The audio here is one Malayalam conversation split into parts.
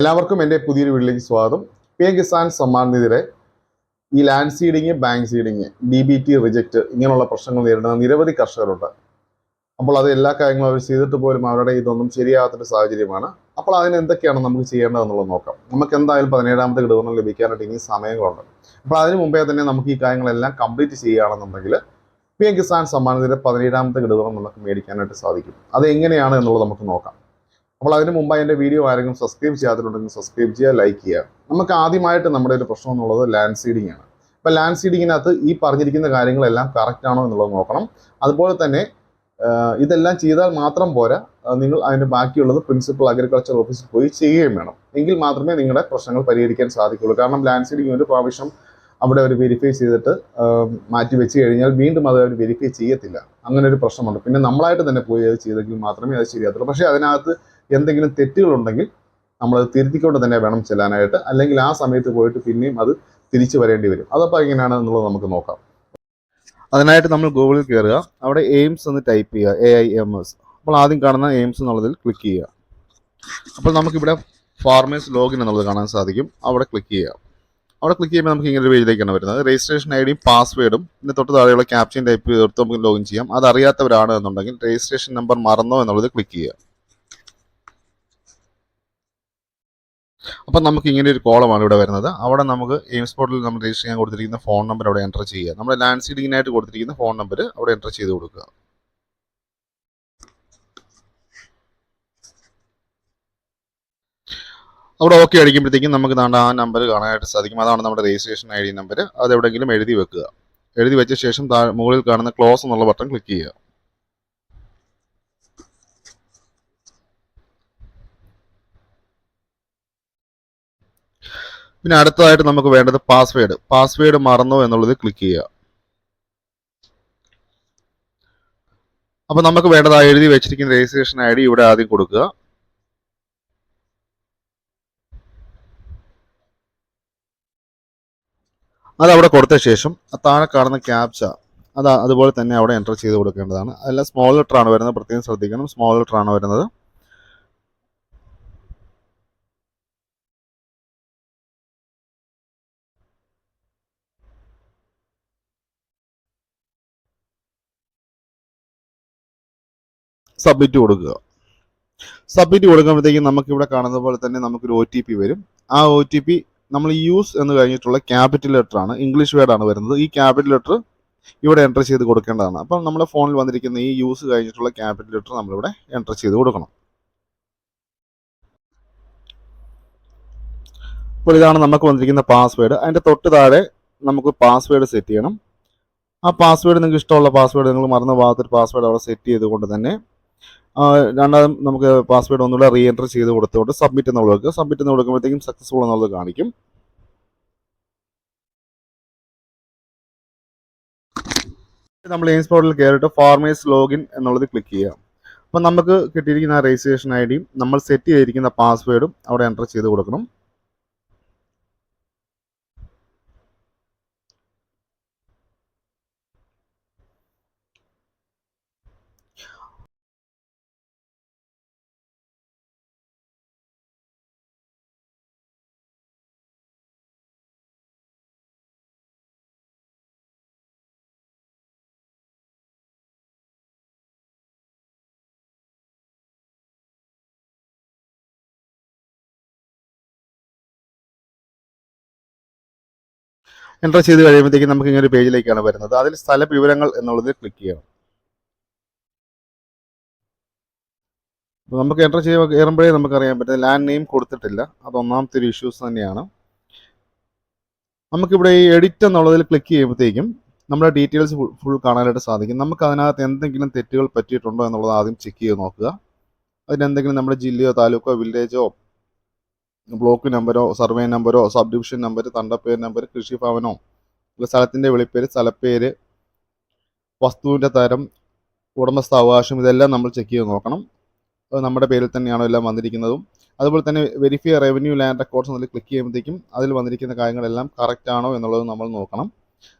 എല്ലാവർക്കും എൻ്റെ പുതിയൊരു വീട്ടിലേക്ക് സ്വാഗതം. PM കിസാൻ സമ്മാൻ നിധിയുടെ ഈ land seeding, bank seeding, DBT reject ഇങ്ങനെയുള്ള പ്രശ്നങ്ങൾ നേരിടുന്ന നിരവധി കർഷകരുണ്ട്. അപ്പോൾ അത് എല്ലാ കാര്യങ്ങളും അവർ ചെയ്തിട്ട് പോലും അവരുടെ ഇതൊന്നും ശരിയാകാത്തൊരു സാഹചര്യമാണ്. അപ്പോൾ അതിന് എന്തൊക്കെയാണ് നമുക്ക് ചെയ്യേണ്ടതെന്നുള്ളത് നോക്കാം. നമുക്ക് എന്തായാലും 17ാമത്തെ ഗഡുവിന് ലഭിക്കാനായിട്ട് ഇനി സമയങ്ങളുണ്ട്. അപ്പോൾ അതിന് മുമ്പേ തന്നെ നമുക്ക് ഈ കാര്യങ്ങളെല്ലാം കംപ്ലീറ്റ് ചെയ്യുകയാണെന്നുണ്ടെങ്കിൽ PM കിസാൻ സമ്മാൻ നിധിയുടെ 17ാമത്തെ ഗഡുവിന് നമുക്ക് മേടിക്കാനായിട്ട് സാധിക്കും. അത് എങ്ങനെയാണ് എന്നുള്ളത് നമുക്ക് നോക്കാം. അപ്പോൾ അതിന് മുമ്പായി എൻ്റെ വീഡിയോ ആരെങ്കിലും സബ്സ്ക്രൈബ് ചെയ്യാത്തിട്ടുണ്ടെങ്കിൽ സബ്സ്ക്രൈബ് ചെയ്യുക, ലൈക്ക് ചെയ്യുക. നമുക്ക് ആദ്യമായിട്ട് നമ്മുടെ ഒരു പ്രശ്നം എന്നുള്ളത് ലാൻഡ് സീഡിംഗ് ആണ്. അപ്പോൾ ലാൻഡ് സീഡിങ്ങിനകത്ത് ഈ പറഞ്ഞിരിക്കുന്ന കാര്യങ്ങളെല്ലാം കറക്റ്റ് ആണോ എന്നുള്ളത് നോക്കണം. അതുപോലെ തന്നെ ഇതെല്ലാം ചെയ്താൽ മാത്രം പോരാ, നിങ്ങൾ അതിൻ്റെ ബാക്കിയുള്ളത് പ്രിൻസിപ്പൽ അഗ്രികൾച്ചർ ഓഫീസിൽ പോയി ചെയ്യുകയും വേണം. എങ്കിൽ മാത്രമേ നിങ്ങളുടെ പ്രശ്നങ്ങൾ പരിഹരിക്കാൻ സാധിക്കുള്ളൂ. കാരണം ലാൻഡ് സീഡിങ് ഒരു പ്രാവശ്യം അവിടെ അവർ വെരിഫൈ ചെയ്തിട്ട് മാറ്റി വെച്ച് കഴിഞ്ഞാൽ വീണ്ടും അത് അവർ വെരിഫൈ ചെയ്യത്തില്ല. അങ്ങനെ ഒരു പ്രശ്നമുണ്ട്. പിന്നെ നമ്മളായിട്ട് തന്നെ പോയി അത് ചെയ്തെങ്കിൽ മാത്രമേ അത് ശരിയാത്തുള്ളൂ. പക്ഷേ അതിനകത്ത് എന്തെങ്കിലും തെറ്റുകളുണ്ടെങ്കിൽ നമ്മളത് തിരുത്തിക്കൊണ്ട് തന്നെ വേണം ചെല്ലാനായിട്ട്. അല്ലെങ്കിൽ ആ സമയത്ത് പോയിട്ട് പിന്നെയും അത് തിരിച്ചു വരേണ്ടി വരും. അതപ്പോൾ എങ്ങനെയാണ് എന്നുള്ളത് നമുക്ക് നോക്കാം. അതിനായിട്ട് നമ്മൾ ഗൂഗിളിൽ കയറുക. അവിടെ എയിംസ് എന്ന് ടൈപ്പ് ചെയ്യുക, AIMS. അപ്പോൾ ആദ്യം കാണുന്ന എയിംസ് എന്നുള്ളതിൽ ക്ലിക്ക് ചെയ്യുക. അപ്പോൾ നമുക്കിവിടെ ഫാർമേഴ്സ് ലോഗിൻ എന്നുള്ളത് കാണാൻ സാധിക്കും. അവിടെ ക്ലിക്ക് ചെയ്യുക. അവിടെ ക്ലിക്ക് ചെയ്യുമ്പോൾ നമുക്ക് ഇങ്ങനെ ഒരു പേജിലേക്കാണ് വരുന്നത്. രജിസ്ട്രേഷൻ ID യും പാസ്വേഡും ഇതിന് തൊട്ട് താഴെയുള്ള ക്യാപ്ഷൻ ടൈപ്പ് ചെയ്തെടുത്ത് നമുക്ക് ലോഗിൻ ചെയ്യാം. അതറിയാത്തവരാണ് എന്നുണ്ടെങ്കിൽ രജിസ്ട്രേഷൻ നമ്പർ മറന്നോ എന്നുള്ളത് ക്ലിക്ക് ചെയ്യുക. അപ്പം നമുക്ക് ഇങ്ങനെ ഒരു കോളമാണ് ഇവിടെ വരുന്നത്. അവിടെ നമുക്ക് എയിംസ് പോർട്ടലിൽ നമ്മൾ രജിസ്റ്റർ ചെയ്യാൻ കൊടുത്തിരിക്കുന്ന ഫോൺ നമ്പർ അവിടെ എൻ്റർ ചെയ്യുക. നമ്മുടെ ലാൻഡ് സീഡിങ്ങിനായിട്ട് കൊടുത്തിരിക്കുന്ന ഫോൺ നമ്പർ അവിടെ എൻ്റർ ചെയ്ത് കൊടുക്കുക. അവിടെ ഓക്കെ അടിക്കുമ്പോഴത്തേക്കും നമുക്ക് ആ നമ്പർ കാണാനായിട്ട് സാധിക്കും. അതാണ് നമ്മുടെ രജിസ്ട്രേഷൻ ID നമ്പർ. അത് എവിടെയെങ്കിലും എഴുതി വെക്കുക. എഴുതി വെച്ച ശേഷം മുകളിൽ കാണുന്ന ക്ലോസ് എന്നുള്ള ബട്ടൺ ക്ലിക്ക് ചെയ്യുക. പിന്നെ അടുത്തതായിട്ട് നമുക്ക് വേണ്ടത് പാസ്വേഡ് മറന്നോ എന്നുള്ളത് ക്ലിക്ക് ചെയ്യുക. അപ്പോൾ നമുക്ക് വേണ്ടത് എഴുതി വെച്ചിരിക്കുന്ന രജിസ്ട്രേഷൻ ID ഇവിടെ ആദ്യം കൊടുക്കുക. അത് അവിടെ കൊടുത്ത ശേഷം താഴെ കാണുന്ന ക്യാപ്ച അതുപോലെ തന്നെ അവിടെ എൻ്റർ ചെയ്ത് കൊടുക്കേണ്ടതാണ്. അതെല്ലാം സ്മോൾ ലെറ്റർ ആണ് വരുന്നത്, പ്രത്യേകം ശ്രദ്ധിക്കണം. സ്മോൾ ലെറ്റർ ആണ് വരുന്നത്. സബ്മിറ്റ് കൊടുക്കുക. സബ്മിറ്റ് കൊടുക്കുമ്പോഴത്തേക്കും നമുക്കിവിടെ കാണുന്ന പോലെ തന്നെ നമുക്കൊരു OTP വരും. ആ OTP നമ്മൾ യൂസ് എന്ന് കഴിഞ്ഞിട്ടുള്ള ക്യാപിറ്റൽ ലെറ്റർ ആണ്, ഇംഗ്ലീഷ് വേർഡാണ് വരുന്നത്. ഈ ക്യാപിറ്റൽ ലെറ്റർ ഇവിടെ എൻ്റർ ചെയ്ത് കൊടുക്കേണ്ടതാണ്. അപ്പം നമ്മുടെ ഫോണിൽ വന്നിരിക്കുന്ന ഈ യൂസ് കഴിഞ്ഞിട്ടുള്ള ക്യാപിറ്റൽ ലെറ്റർ നമ്മളിവിടെ എൻ്റർ ചെയ്ത് കൊടുക്കണം. അപ്പോൾ ഇതാണ് നമുക്ക് വന്നിരിക്കുന്ന പാസ്വേഡ്. അതിൻ്റെ തൊട്ട് താഴെ നമുക്ക് പാസ്വേഡ് സെറ്റ് ചെയ്യണം. ആ പാസ്വേഡ് നിങ്ങൾക്ക് ഇഷ്ടമുള്ള പാസ്വേഡ്, നിങ്ങൾ മറന്നു പോകാത്തൊരു പാസ്വേഡ് അവിടെ സെറ്റ് ചെയ്തുകൊണ്ട് തന്നെ രണ്ടാമതും നമുക്ക് പാസ്വേഡ് ഒന്നുകൂടെ റീ എൻ്റർ ചെയ്ത് കൊടുത്തുകൊണ്ട് സബ്മിറ്റ് എന്ന് കൊടുക്കുക. സബ്മിറ്റ് എന്ന് കൊടുക്കുമ്പോഴത്തേക്കും സക്സസ്ഫുൾ എന്നുള്ളത് കാണിക്കും. നമ്മൾ എയിംസ് പോർട്ടലിൽ കയറിയിട്ട് ഫാർമേഴ്സ് ലോഗിൻ എന്നുള്ളത് ക്ലിക്ക് ചെയ്യുക. അപ്പം നമുക്ക് കിട്ടിയിരിക്കുന്ന രജിസ്ട്രേഷൻ ID യും നമ്മൾ സെറ്റ് ചെയ്തിരിക്കുന്ന പാസ്വേഡും അവിടെ എൻ്റർ ചെയ്ത് കൊടുക്കണം. എൻ്റർ ചെയ്ത് കഴിയുമ്പോഴത്തേക്കും നമുക്ക് ഇങ്ങനെ ഒരു പേജിലേക്കാണ് വരുന്നത്. അതിൽ സ്ഥല വിവരങ്ങൾ എന്നുള്ളത് ക്ലിക്ക് ചെയ്യണം. നമുക്ക് എൻ്റർ ചെയ്ത് കയറുമ്പോഴേ നമുക്കറിയാൻ പറ്റും ലാൻഡ് നെയിം കൊടുത്തിട്ടില്ല. അത് ഒന്നാമത്തെ ഒരു ഇഷ്യൂസ് തന്നെയാണ്. നമുക്കിവിടെ ഈ എഡിറ്റ് എന്നുള്ളതിൽ ക്ലിക്ക് ചെയ്യുമ്പോഴത്തേക്കും നമ്മുടെ ഡീറ്റെയിൽസ് ഫുൾ കാണാനായിട്ട് സാധിക്കും. നമുക്ക് അതിനകത്ത് എന്തെങ്കിലും തെറ്റുകൾ പറ്റിയിട്ടുണ്ടോ എന്നുള്ളത് ആദ്യം ചെക്ക് ചെയ്ത് നോക്കുക. അതിനെന്തെങ്കിലും നമ്മുടെ ജില്ലയോ താലൂക്കോ വില്ലേജോ ബ്ലോക്ക് നമ്പരോ സർവേ നമ്പരോ സബ് ഡിവിഷൻ നമ്പർ, തണ്ടപ്പേര് നമ്പർ, കൃഷിഭവനോ, സ്ഥലത്തിൻ്റെ വെളിപ്പേര്, സ്ഥലപ്പേര്, വസ്തുവിൻ്റെ തരം, ഉടമസ്ഥാവകാശം, ഇതെല്ലാം നമ്മൾ ചെക്ക് ചെയ്ത് നോക്കണം. അത് നമ്മുടെ പേരിൽ തന്നെയാണോ എല്ലാം വന്നിരിക്കുന്നതും. അതുപോലെ തന്നെ വെരിഫൈ റവന്യൂ ലാൻഡ് റെക്കോർഡ്സ് എന്നതിൽ ക്ലിക്ക് ചെയ്യുമ്പോഴത്തേക്കും അതിൽ വന്നിരിക്കുന്ന കാര്യങ്ങളെല്ലാം കറക്റ്റ് ആണോ എന്നുള്ളത് നമ്മൾ നോക്കണം.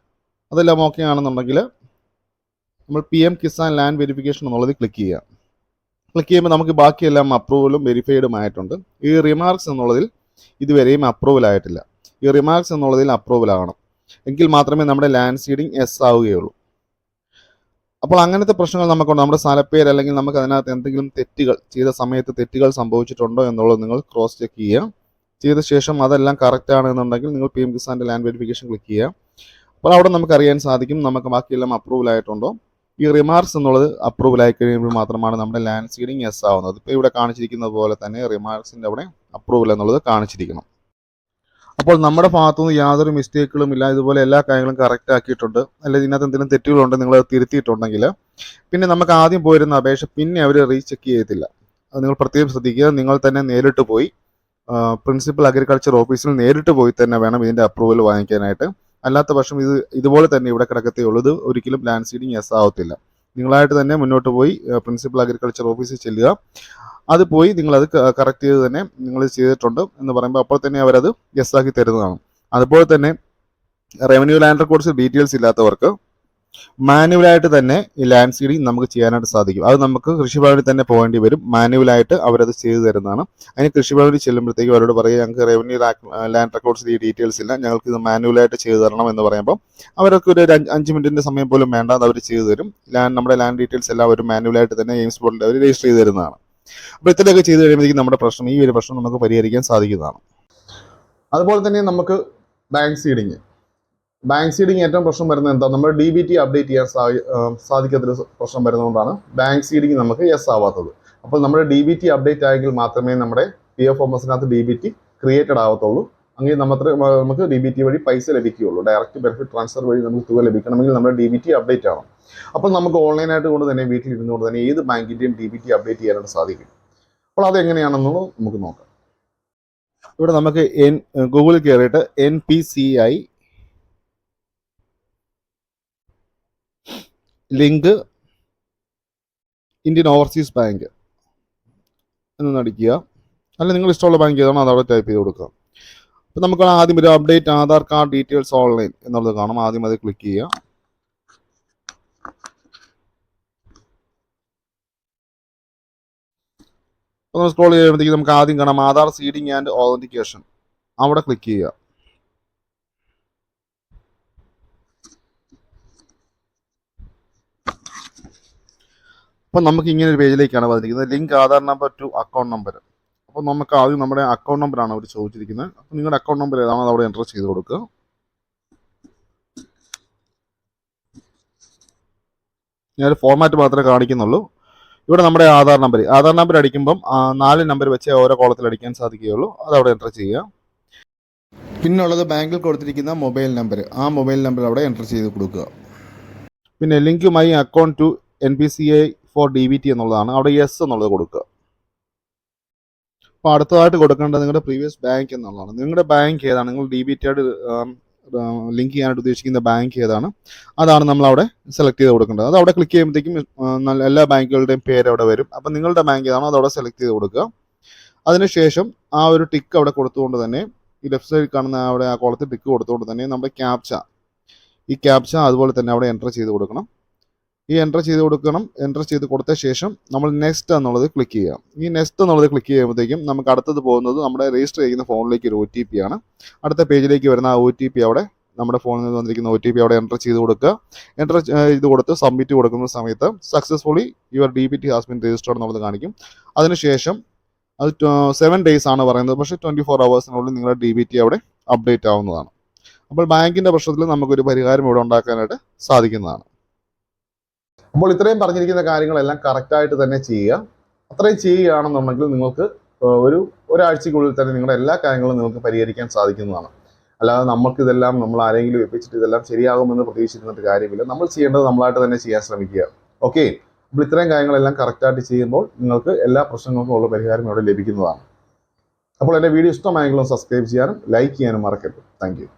അതെല്ലാം ഓക്കെ ആണെന്നുണ്ടെങ്കിൽ നമ്മൾ PM കിസാൻ ലാൻഡ് വെരിഫിക്കേഷൻ എന്നുള്ളത് ക്ലിക്ക് ചെയ്യുക. ക്ലിക്ക് ചെയ്യുമ്പോൾ നമുക്ക് ബാക്കിയെല്ലാം അപ്രൂവലും വെരിഫൈഡും ആയിട്ടുണ്ട്. ഈ റിമാർക്സ് എന്നുള്ളതിൽ ഇതുവരെയും അപ്രൂവൽ ആയിട്ടില്ല. ഈ റിമാർക്സ് എന്നുള്ളതിൽ അപ്രൂവൽ ആകണം, എങ്കിൽ മാത്രമേ നമ്മുടെ ലാൻഡ് സീഡിങ് എസ് ആവുകയുള്ളൂ. അപ്പോൾ അങ്ങനത്തെ പ്രശ്നങ്ങൾ നമുക്കുണ്ട്. നമ്മുടെ സ്ഥലപ്പേര് അല്ലെങ്കിൽ നമുക്ക് അതിനകത്ത് എന്തെങ്കിലും തെറ്റുകൾ ചെയ്ത സമയത്ത് തെറ്റുകൾ സംഭവിച്ചിട്ടുണ്ടോ എന്നുള്ളത് നിങ്ങൾ ക്രോസ് ചെക്ക് ചെയ്യുക. ചെയ്ത ശേഷം അതെല്ലാം കറക്റ്റ് ആണെന്നുണ്ടെങ്കിൽ നിങ്ങൾ PM കിസാൻ്റെ ലാൻഡ് വെരിഫിക്കേഷൻ ക്ലിക്ക് ചെയ്യുക. അപ്പോൾ അവിടെ നമുക്ക് അറിയാൻ സാധിക്കും നമുക്ക് ബാക്കിയെല്ലാം അപ്രൂവൽ ആയിട്ടുണ്ടോ. ഈ റിമാർക്സ് എന്നുള്ളത് അപ്രൂവൽ ആയി കഴിയുമ്പോൾ മാത്രമാണ് നമ്മുടെ ലാൻഡ് സീഡിങ് എസ് ആവുന്നത്. ഇപ്പോൾ ഇവിടെ കാണിച്ചിരിക്കുന്നത് പോലെ തന്നെ റിമാർക്സിൻ്റെ അവിടെ അപ്രൂവൽ എന്നുള്ളത് കാണിച്ചിരിക്കണം. അപ്പോൾ നമ്മുടെ ഭാഗത്തുനിന്ന് യാതൊരു മിസ്റ്റേക്കുകളും ഇല്ല, ഇതുപോലെ എല്ലാ കാര്യങ്ങളും കറക്റ്റ് ആക്കിയിട്ടുണ്ട്, അല്ലെങ്കിൽ ഇതിനകത്ത് എന്തെങ്കിലും തെറ്റുകളുണ്ടെങ്കിൽ നിങ്ങൾ തിരുത്തിയിട്ടുണ്ടെങ്കിൽ പിന്നെ നമുക്ക് ആദ്യം പോയിരുന്ന അപേക്ഷ പിന്നെ അവർ റീചെക്ക് ചെയ്യത്തില്ല. അത് നിങ്ങൾ പ്രത്യേകം ശ്രദ്ധിക്കുക. നിങ്ങൾ തന്നെ നേരിട്ട് പോയി പ്രിൻസിപ്പൽ അഗ്രികൾച്ചർ ഓഫീസിൽ നേരിട്ട് പോയി തന്നെ വേണം ഇതിൻ്റെ അപ്രൂവൽ വാങ്ങിക്കാനായിട്ട്. അല്ലാത്ത പക്ഷം ഇതുപോലെ തന്നെ ഇവിടെ കിടക്കത്തേ ഉള്ളൂ. ഇത് ഒരിക്കലും ലാൻഡ് സീഡിങ് എസ് ആവത്തില്ല. നിങ്ങളായിട്ട് തന്നെ മുന്നോട്ട് പോയി പ്രിൻസിപ്പൽ അഗ്രികൾച്ചർ ഓഫീസിൽ ചെല്ലുക. അത് പോയി നിങ്ങളത് കറക്റ്റ് ചെയ്ത് തന്നെ നിങ്ങൾ ചെയ്തിട്ടുണ്ട് എന്ന് പറയുമ്പോൾ അപ്പോൾ തന്നെ അവരത് യെസ് ആക്കി തരുന്നതാണ്. അതുപോലെ തന്നെ റവന്യൂ ലാൻഡ് റെക്കോർഡ്സ് ഡീറ്റെയിൽസ് ഇല്ലാത്തവർക്ക് മാനുവലായിട്ട് തന്നെ ഈ ലാൻഡ് സീഡിങ് നമുക്ക് ചെയ്യാനായിട്ട് സാധിക്കും. അത് നമുക്ക് കൃഷിഭവനിൽ തന്നെ പോകേണ്ടി വരും. മാനുവലായിട്ട് അവരത് ചെയ്തു തരുന്നതാണ്. അതിന് കൃഷിഭവനിൽ ചെല്ലുമ്പോഴത്തേക്കും അവരോട് പറയുക ഞങ്ങൾക്ക് റവന്യൂ ലാൻഡ് റെക്കോർഡ്സ് ഈ ഡീറ്റെയിൽസ് ഇല്ല, ഞങ്ങൾക്ക് ഇത് മാനുവലായിട്ട് ചെയ്തു തരണം എന്ന് പറയുമ്പോൾ അവർക്ക് ഒരു 5 മിനിറ്റിൻ്റെ സമയം പോലും വേണ്ട, അത് അവർ ചെയ്തു തരും. നമ്മുടെ ലാൻഡ് ഡീറ്റെയിൽസ് എല്ലാം അവർ മാനുവലായിട്ട് തന്നെ എയിംസ് ബോർഡിൽ അവർ രജിസ്റ്റർ ചെയ്ത് തരുന്നതാണ്. അപ്പോൾ ഇത്രയൊക്കെ ചെയ്ത് കഴിയുമ്പോഴേക്കും നമ്മുടെ ഈ ഒരു പ്രശ്നം നമുക്ക് പരിഹരിക്കാൻ സാധിക്കുന്നതാണ്. അതുപോലെ തന്നെ നമുക്ക് ബാങ്ക് സീഡിങ് ഏറ്റവും പ്രശ്നം വരുന്നത് എന്താ, നമ്മൾ DBT അപ്ഡേറ്റ് ചെയ്യാൻ സാധിക്കാത്തൊരു പ്രശ്നം വരുന്നതുകൊണ്ടാണ് ബാങ്ക് സീഡിങ് നമുക്ക് യെസ് ആവാത്തത്. അപ്പോൾ നമ്മുടെ DBT അപ്ഡേറ്റ് ആയെങ്കിൽ മാത്രമേ നമ്മുടെ PF ഫോമസിനകത്ത് DBT ക്രിയേറ്റഡ് ആവത്തുള്ളൂ. അങ്ങനെ നമുക്ക് DBT വഴി പൈസ ലഭിക്കുകയുള്ളൂ. ഡയറക്റ്റ് ബെനിഫിറ്റ് ട്രാൻസ്ഫർ വഴി നമുക്ക് തുക ലഭിക്കണമെങ്കിൽ നമ്മുടെ DBT അപ്ഡേറ്റ് ആവണം. അപ്പോൾ നമുക്ക് ഓൺലൈനായിട്ട് കൊണ്ട് തന്നെ വീട്ടിൽ ഇരുന്നുകൊണ്ട് തന്നെ ഏത് ബാങ്കിൻ്റെയും DBT അപ്ഡേറ്റ് ചെയ്യാനായിട്ട് സാധിക്കും. അപ്പോൾ അതെങ്ങനെയാണെന്നുള്ളത് നമുക്ക് നോക്കാം. ഇവിടെ നമുക്ക് ഗൂഗിളിൽ കയറിയിട്ട് NPCI link Indian overseas bank എന്ന് അടിക്കുക. അല്ലെങ്കിൽ നിങ്ങൾ ഇഷ്ടമുള്ള ബാങ്ക് ഏതാണോ അതവിടെ ടൈപ്പ് ചെയ്ത് കൊടുക്കുക. അപ്പോൾ നമുക്ക് ആദ്യം ഒരു update Aadhaar card details online എന്നുള്ളത് കാണാം. ആദ്യം അത് ക്ലിക്ക് ചെയ്യുക. അപ്പോൾ നമ്മൾ സ്ക്രോൾ ചെയ്യുമ്പോഴത്തേക്ക് നമുക്ക് ആദ്യം കാണാം ആധാർ സീഡിങ് ആൻഡ് ഓതന്റിക്കേഷൻ. അവിടെ ക്ലിക്ക് ചെയ്യുക. അപ്പോൾ നമുക്ക് ഇങ്ങനെ ഒരു പേജിലേക്കാണ് വന്നിരിക്കുന്നത്. Link Aadhaar number two account number. അപ്പോൾ നമുക്ക് ആദ്യം നമ്മുടെ അക്കൗണ്ട് നമ്പറാണ് അവർ ചോദിച്ചിരിക്കുന്നത്. അപ്പോൾ നിങ്ങളുടെ അക്കൗണ്ട് നമ്പർ ഏതാണോ അത് അവിടെ എൻ്റർ ചെയ്ത് കൊടുക്കുക. ഞാനൊരു ഫോർമാറ്റ് മാത്രമേ കാണിക്കുന്നുള്ളൂ. ഇവിടെ നമ്മുടെ ആധാർ നമ്പർ അടിക്കുമ്പം 4 നമ്പർ വെച്ച് ഓരോ കോളത്തിൽ അടിക്കാൻ സാധിക്കുകയുള്ളൂ. അത് അവിടെ എൻ്റർ ചെയ്യുക. പിന്നുള്ളത് ബാങ്കിൽ കൊടുത്തിരിക്കുന്ന മൊബൈൽ നമ്പർ, ആ മൊബൈൽ നമ്പർ അവിടെ എൻ്റർ ചെയ്ത് കൊടുക്കുക. പിന്നെ link my account to NPCI for DBT എന്നുള്ളതാണ്. അവിടെ യെസ് എന്നുള്ളത് കൊടുക്കുക. അപ്പോൾ അടുത്തതായിട്ട് കൊടുക്കേണ്ടത് നിങ്ങളുടെ പ്രീവിയസ് ബാങ്ക് എന്നുള്ളതാണ്. നിങ്ങളുടെ ബാങ്ക് ഏതാണ്, നിങ്ങൾ DBT ആയിട്ട് ലിങ്ക് ചെയ്യാനായിട്ട് ഉദ്ദേശിക്കുന്ന ബാങ്ക് ഏതാണ്, അതാണ് നമ്മൾ അവിടെ സെലക്ട് ചെയ്ത് കൊടുക്കേണ്ടത്. അത് അവിടെ ക്ലിക്ക് ചെയ്യുമ്പോഴത്തേക്കും എല്ലാ ബാങ്കുകളുടെയും പേര് അവിടെ വരും. അപ്പം നിങ്ങളുടെ ബാങ്ക് ഏതാണോ അത് അവിടെ സെലക്ട് ചെയ്ത് കൊടുക്കുക. അതിനുശേഷം ആ ഒരു ടിക്ക് അവിടെ കൊടുത്തുകൊണ്ട് തന്നെ ഈ ലെഫ്റ്റ് സൈഡിൽ കാണുന്ന അവിടെ ആ കോളത്തിൽ ടിക്ക് കൊടുത്തുകൊണ്ട് തന്നെ നമ്മുടെ ക്യാപ്ച അതുപോലെ തന്നെ അവിടെ എൻ്റർ ചെയ്ത് കൊടുക്കണം. എൻ്റർ ചെയ്ത് കൊടുത്ത ശേഷം നമ്മൾ നെക്സ്റ്റ് എന്നുള്ളത് ക്ലിക്ക് ചെയ്യുക. ഈ നെക്സ്റ്റ് എന്നുള്ളത് ക്ലിക്ക് ചെയ്യുമ്പോഴത്തേക്കും നമുക്ക് അടുത്തത് പോകുന്നത് നമ്മുടെ രജിസ്റ്റർ ചെയ്യുന്ന ഫോണിലേക്ക് ഒരു OTP ആണ്. അടുത്ത പേജിലേക്ക് വരുന്ന ആ OTP അവിടെ നമ്മുടെ ഫോണിൽ നിന്ന് വന്നിരിക്കുന്ന OTP അവിടെ എൻ്റർ ചെയ്ത് കൊടുക്കുക. എൻ്റർ ചെയ്ത് കൊടുത്ത് സബ്മിറ്റ് കൊടുക്കുന്ന സമയത്ത് successfully your DBT has been registered എന്നുള്ളത് കാണിക്കും. അതിനുശേഷം അത് 7 days ആണ് പറയുന്നത്, പക്ഷേ 24 hours നിങ്ങളുടെ DBT അവിടെ അപ്ഡേറ്റ് ആവുന്നതാണ്. അപ്പോൾ ബാങ്കിൻ്റെ പ്രശ്നത്തിൽ നമുക്കൊരു പരിഹാരം ഇവിടെ ഉണ്ടാക്കാനായിട്ട് സാധിക്കുന്നതാണ്. അപ്പോൾ ഇത്രയും പറഞ്ഞിരിക്കുന്ന കാര്യങ്ങളെല്ലാം കറക്റ്റായിട്ട് തന്നെ ചെയ്യുക. അത്രയും ചെയ്യുകയാണെന്നുണ്ടെങ്കിൽ നിങ്ങൾക്ക് ഒരാഴ്ചക്കുള്ളിൽ തന്നെ നിങ്ങളുടെ എല്ലാ കാര്യങ്ങളും നിങ്ങൾക്ക് പരിഹരിക്കാൻ സാധിക്കുന്നതാണ്. അല്ലാതെ നമുക്കിതെല്ലാം നമ്മൾ ആരെങ്കിലും ഏൽപ്പിച്ചിട്ട് ഇതെല്ലാം ശരിയാകുമെന്ന് പ്രതീക്ഷിച്ചിരുന്നിട്ട് കാര്യമില്ല. നമ്മൾ ചെയ്യേണ്ടത് നമ്മളായിട്ട് തന്നെ ചെയ്യാൻ ശ്രമിക്കുക. ഓക്കെ, അപ്പോൾ ഇത്രയും കാര്യങ്ങളെല്ലാം കറക്റ്റായിട്ട് ചെയ്യുമ്പോൾ നിങ്ങൾക്ക് എല്ലാ പ്രശ്നങ്ങൾക്കും ഉള്ള പരിഹാരം ഇവിടെ ലഭിക്കുന്നതാണ്. അപ്പോൾ എൻ്റെ വീഡിയോ ഇഷ്ടമായെങ്കിലും സബ്സ്ക്രൈബ് ചെയ്യാനും ലൈക്ക് ചെയ്യാനും മറക്കരുത്. Thank you.